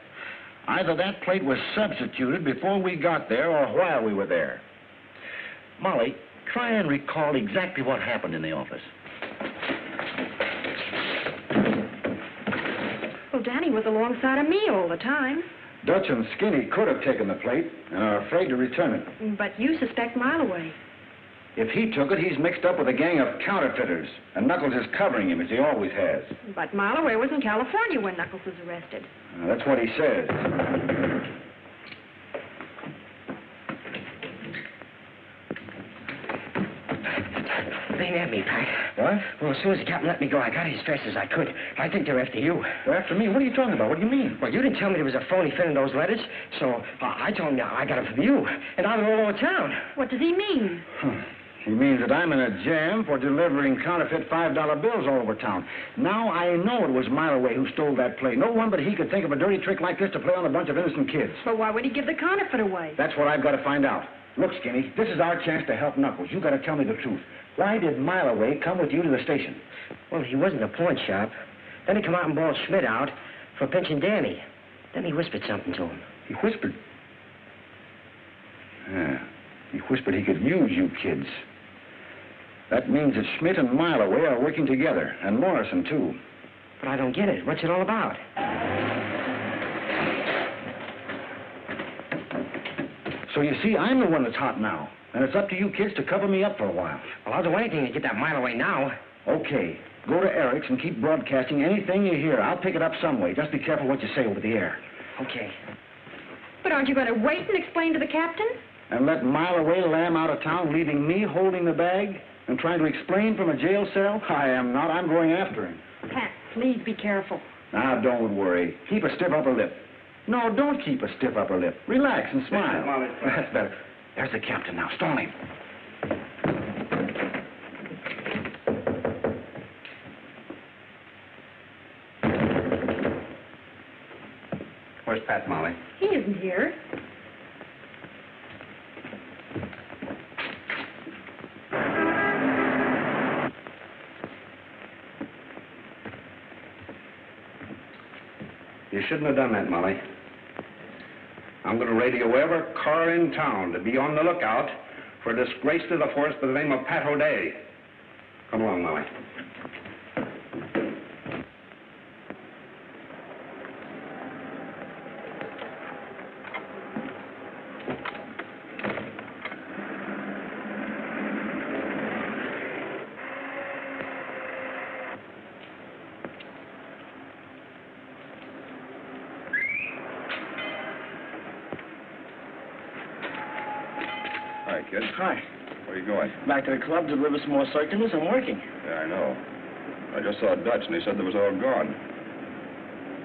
Speaker 6: Either that plate was substituted before we got there or while we were there. Molly, try and recall exactly what happened in the office.
Speaker 7: Well, Danny was alongside of me all the time.
Speaker 6: Dutch and Skinny could have taken the plate and are afraid to return it.
Speaker 7: But you suspect Mileway.
Speaker 6: If he took it, he's mixed up with a gang of counterfeiters, and Knuckles is covering him, as he always has.
Speaker 7: But Mileway was in California when Knuckles was arrested.
Speaker 6: That's what he says.
Speaker 8: They nabbed me, Pat.
Speaker 6: What?
Speaker 8: Well, as soon as the captain let me go, I got as fast as I could. I think they're after you.
Speaker 6: They're after me? What are you talking about? What do you mean?
Speaker 8: Well, you didn't tell me there was a phony Finn in those letters, so I told him I got them from you. And now they're all over town.
Speaker 7: What does he mean?
Speaker 6: He means that I'm in a jam for delivering counterfeit $5 bills all over town. Now I know it was Mileway who stole that plate. No one but he could think of a dirty trick like this to play on a bunch of innocent kids.
Speaker 7: But why would he give the counterfeit away?
Speaker 6: That's what I've got to find out. Look, Skinny, this is our chance to help Knuckles. You got to tell me the truth. Why did Mileway come with you to the station?
Speaker 8: Well, he was in the pawn shop. Then he come out and bawled Schmidt out for pinching Danny. Then he whispered something to him.
Speaker 6: He whispered? Yeah. He whispered he could use you kids. That means that Schmidt and Mileway are working together, and Morrison, too.
Speaker 8: But I don't get it. What's it all about?
Speaker 6: So you see, I'm the one that's hot now. And it's up to you kids to cover me up for a while.
Speaker 8: Well, I'll do anything to get that Mileway now.
Speaker 6: Okay. Go to Eric's and keep broadcasting anything you hear. I'll pick it up some way. Just be careful what you say over the air.
Speaker 8: Okay.
Speaker 7: But aren't you going to wait and explain to the captain?
Speaker 6: And let Mileway lamb out of town, leaving me holding the bag and trying to explain from a jail cell? I am not. I'm going after him.
Speaker 7: Pat, please be careful.
Speaker 6: Now, don't worry. Keep a stiff upper lip. No, don't keep a stiff upper lip. Relax and smile. That's better. There's the captain now. Stone him.
Speaker 2: Where's Pat, Molly?
Speaker 7: He isn't here.
Speaker 2: You shouldn't have done that, Molly. I'm going to radio every car in town to be on the lookout for a disgrace to the force by the name of Pat O'Day. Come along, Molly.
Speaker 4: Hi, kid.
Speaker 3: Hi.
Speaker 4: Where are you going?
Speaker 3: Back to the club to deliver some more circulars. I'm working.
Speaker 4: Yeah, I know. I just saw Dutch, and he said there was all gone.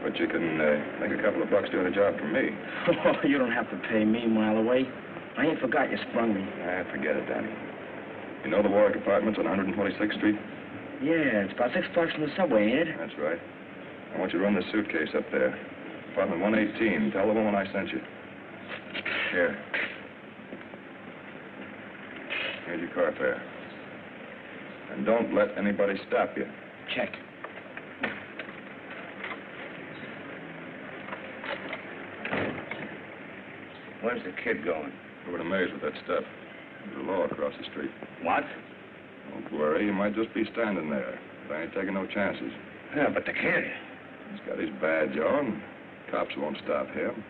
Speaker 4: But you can make a couple of bucks doing a job for me.
Speaker 3: Oh, you don't have to pay me a mile away. I ain't forgot you sprung me.
Speaker 4: Forget it, Danny. You know the Warwick Apartments on 126th Street?
Speaker 3: Yeah, it's about 6 blocks from the subway, ain't it?
Speaker 4: That's right. I want you to run this suitcase up there. Apartment 118. Tell the woman I sent you. Here. Here's your car fare. And don't let anybody stop you.
Speaker 3: Check.
Speaker 6: Where's the kid going?
Speaker 4: Over to Mays with that stuff. There's a law across the street.
Speaker 6: What?
Speaker 4: Don't worry, he might just be standing there. But I ain't taking no chances.
Speaker 6: Yeah, but the kid.
Speaker 4: He's got his badge on. Cops won't stop him.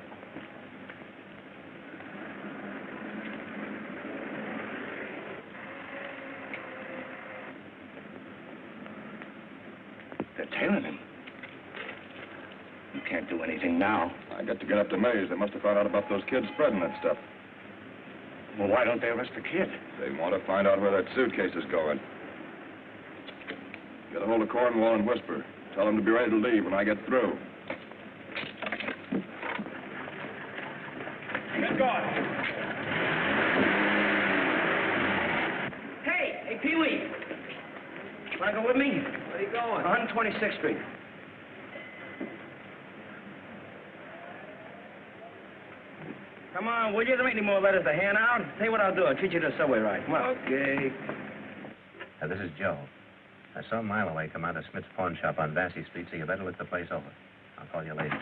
Speaker 6: They're tailing him. You can't do anything now.
Speaker 4: I got to get up to Mays. They must have found out about those kids spreading that stuff.
Speaker 6: Well, why don't they arrest the kid?
Speaker 4: They want to find out where that suitcase is going. Get a hold of Cornwall and whisper. Tell them to be ready to leave when I get through.
Speaker 3: Get going. Hey, Pee-wee. Want to go with me?
Speaker 5: Where are you going?
Speaker 3: 126th Street. Come on, will you? There ain't any more letters to hand out. Tell you what I'll do. I'll treat you to a subway ride. Come on.
Speaker 5: Okay.
Speaker 11: This is Joe. I saw a mile away come out of Smith's pawn shop on Vassy Street, so you better look the place over. I'll call you later.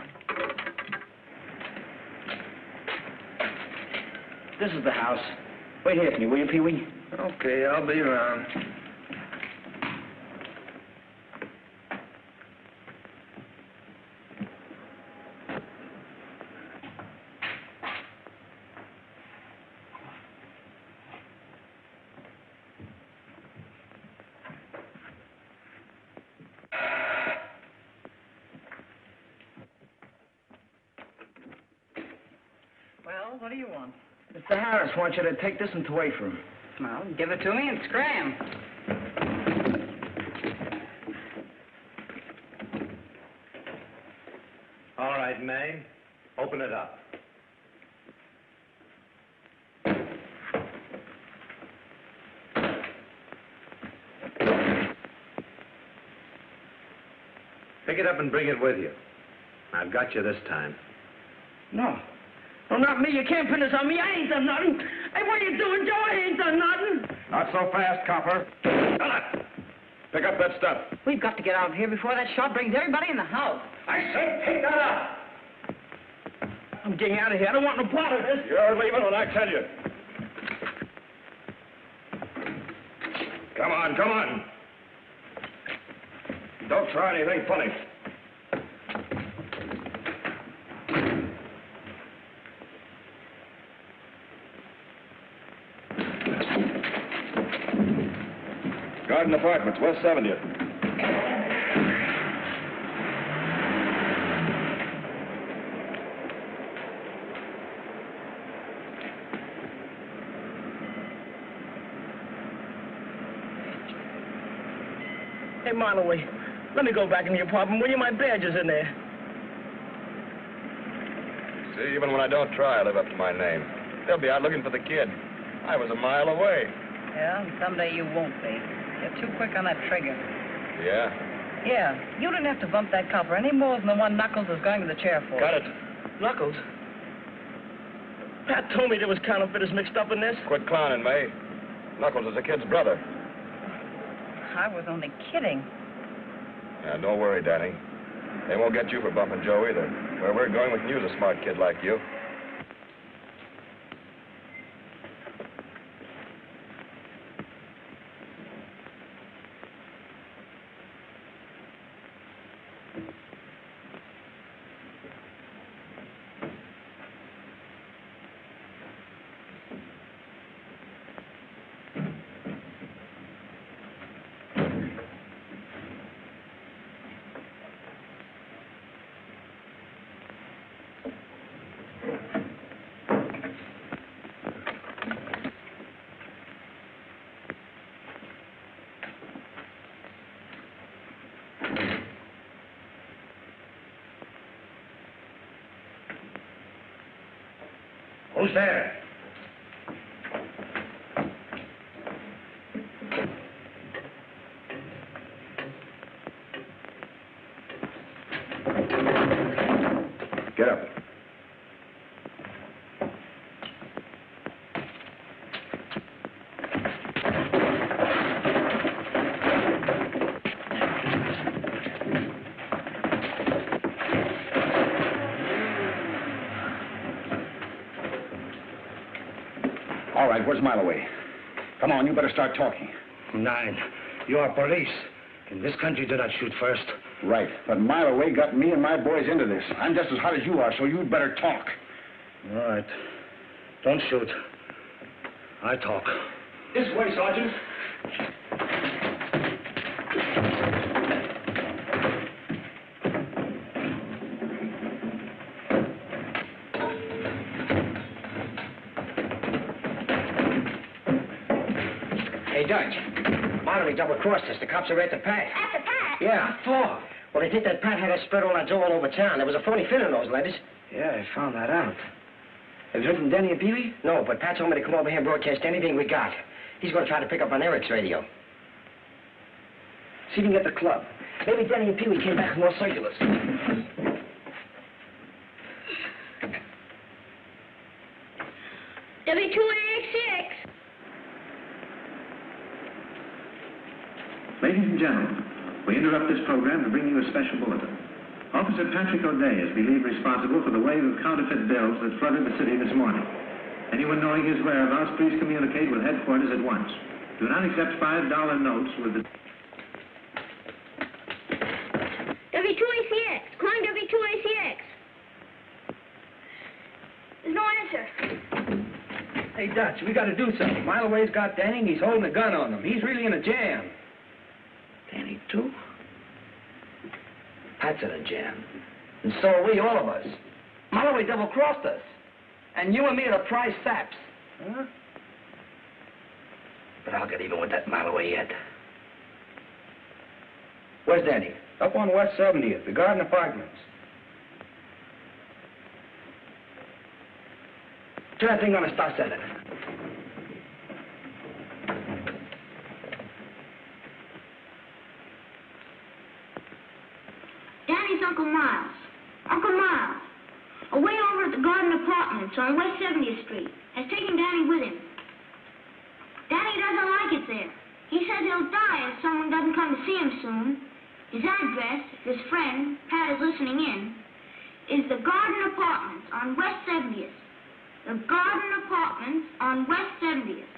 Speaker 3: This is the house. Wait here for me, will you, Pee-wee?
Speaker 5: Okay, I'll be around.
Speaker 12: Well, what do you want?
Speaker 3: Mr. Harris wants you to take this and away from him.
Speaker 12: Well, give it to me and scram.
Speaker 11: All right, May. Open it up. Pick it up and bring it with you. I've got you this time.
Speaker 3: No. No, not me. You can't pin this on me. I ain't done nothing. Hey, what are you doing, Joe? I ain't done nothing.
Speaker 4: Not so fast, copper. Pick up that stuff.
Speaker 12: We've got to get out of here before that shot brings everybody in the house.
Speaker 3: I said take that up. I'm getting out of here. I don't want no part of this.
Speaker 4: You're leaving when I tell you. Come on, come on. Don't try anything funny. Garden Apartments, West 70th.
Speaker 3: Hey, Marloway, let me go back in the apartment. Will you? My badge is in there.
Speaker 4: See, even when I don't try, I live up to my name. They'll be out looking for the kid. I was a mile away.
Speaker 12: Yeah, and someday you won't be. You're too quick on that trigger.
Speaker 4: Yeah?
Speaker 12: Yeah, you didn't have to bump that copper any more than the one Knuckles is going to the chair for.
Speaker 3: Got it. Knuckles? Pat told me there was counterfeiters mixed up in this.
Speaker 4: Quit clowning, May. Knuckles is a kid's brother.
Speaker 12: I was only kidding.
Speaker 4: Yeah, don't worry, Danny. They won't get you for bumping Joe either. Where we're going, we can use a smart kid like you.
Speaker 1: Who's there?
Speaker 6: Get up. All right, where's Mileway? Come on, you better start talking.
Speaker 1: 9. You are police. In this country, do not shoot first.
Speaker 6: Right, but Mileway got me and my boys into this. I'm just as hot as you are, so you'd better talk.
Speaker 1: All right. Don't shoot. I talk.
Speaker 3: This way, Sergeant.
Speaker 8: Hey, Dutch. Marjorie double-crossed us. The cops are at the Pat.
Speaker 9: At the Pat?
Speaker 8: Yeah.
Speaker 3: For?
Speaker 8: Well, they think that Pat had us spread all that dough all over town. There was a phony fin in those letters.
Speaker 3: Yeah, I found that out. Have you heard from Denny and Pee-wee?
Speaker 8: No, but Pat told me to come over here and broadcast anything we got. He's going to try to pick up on Eric's radio.
Speaker 3: See if you can get the club.
Speaker 8: Maybe Denny and Pee-wee came back with more circulars.
Speaker 9: W2AX6.
Speaker 13: Ladies and gentlemen, we interrupt this program to bring you a special bulletin. Officer Patrick O'Day is believed responsible for the wave of counterfeit bills that flooded the city this morning. Anyone knowing his whereabouts, please communicate with headquarters at once. Do not accept $5 notes with the...
Speaker 9: W2ACX. Calling W2ACX. There's no answer.
Speaker 3: Hey, Dutch, we got to do something. Mileway's got Danny, and he's holding a gun on him. He's really in a jam.
Speaker 8: Danny, too? Pat's in a jam. And so are we, all of us. Mileway double-crossed us.
Speaker 3: And you and me are the prize saps.
Speaker 8: Huh? But I'll get even with that Mileway yet.
Speaker 3: Where's Danny? Up on West 70th, the Garden Apartments.
Speaker 8: Turn that thing on and start sending.
Speaker 9: Danny's Uncle Miles. Uncle Miles. Away over at the Garden Apartments on West 70th Street. Has taken Danny with him. Danny doesn't like it there. He says he'll die if someone doesn't come to see him soon. His address, if his friend, Pat, is listening in, is the Garden Apartments on West 70th. The Garden Apartments on West 70th.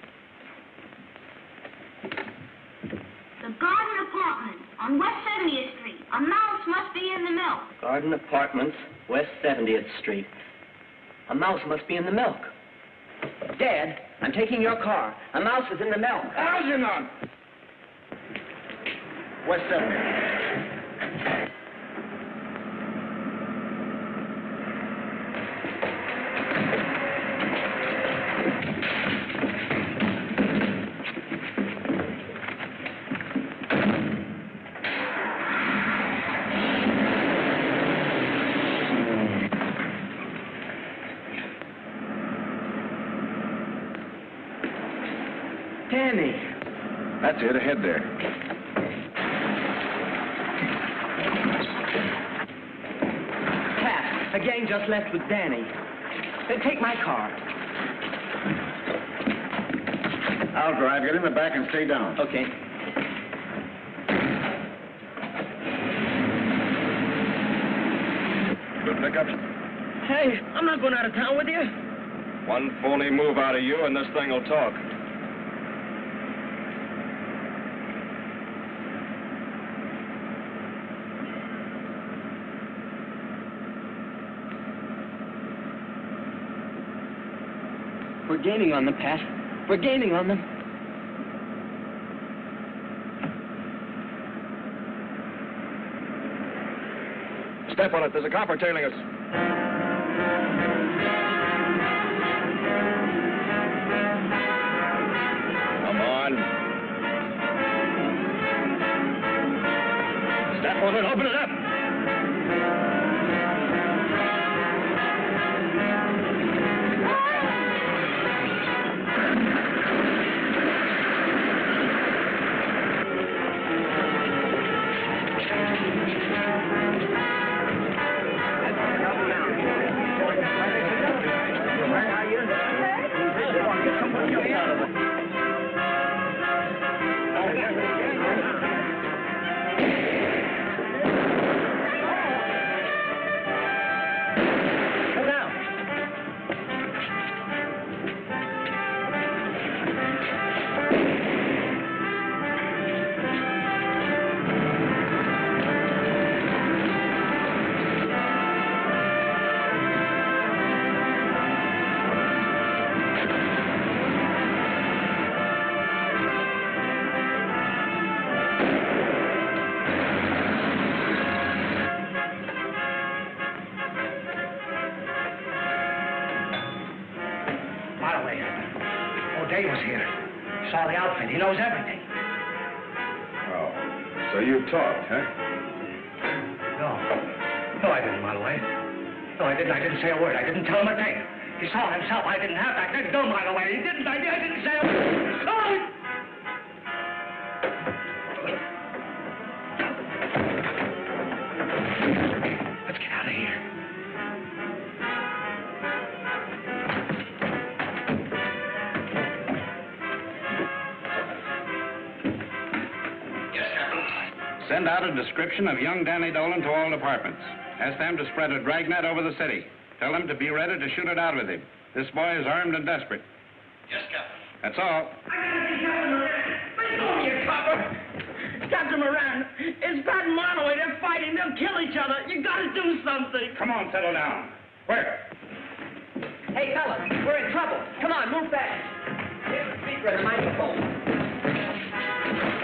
Speaker 9: The Garden Apartments on West 70th Street. A mouse must be in the milk.
Speaker 8: Garden Apartments, West 70th Street. A mouse must be in the milk. Dad, I'm taking your car. A mouse is in the milk.
Speaker 3: Algernon!
Speaker 6: West 70th. That's it, ahead there.
Speaker 8: Pat, a gang just left with Danny. Take my car.
Speaker 6: I'll drive. Get in the back and stay down.
Speaker 8: Okay.
Speaker 4: Good pickup.
Speaker 3: Hey, I'm not going out of town with you.
Speaker 4: One phony move out of you and this thing will talk.
Speaker 8: We're gaining on them, Pat. We're gaining on them.
Speaker 4: Step on it. There's a copper tailing us. Come on. Step on it. Open it up.
Speaker 1: O'Day was here. Saw the outfit. He knows everything.
Speaker 4: Oh, so you talked, huh?
Speaker 1: No, I didn't, Marloway. No, I didn't. I didn't say a word. I didn't tell him a thing. He saw it himself. I didn't have that. I didn't go, Marloway. He didn't. I didn't say a word. Oh! Let's get out of here.
Speaker 2: Send out a description of young Danny Dolan to all departments. Ask them to spread a dragnet over the city. Tell them to be ready to shoot it out with him. This boy is armed and desperate.
Speaker 10: Yes, Captain.
Speaker 2: That's all.
Speaker 3: Captain Moran, it's Pat and Marloway. They're fighting. They'll kill each other. You gotta do something.
Speaker 2: Come on, settle down. Where?
Speaker 8: Hey, fellas, we're in trouble. Come on, move fast. Here's the speaker and the microphone.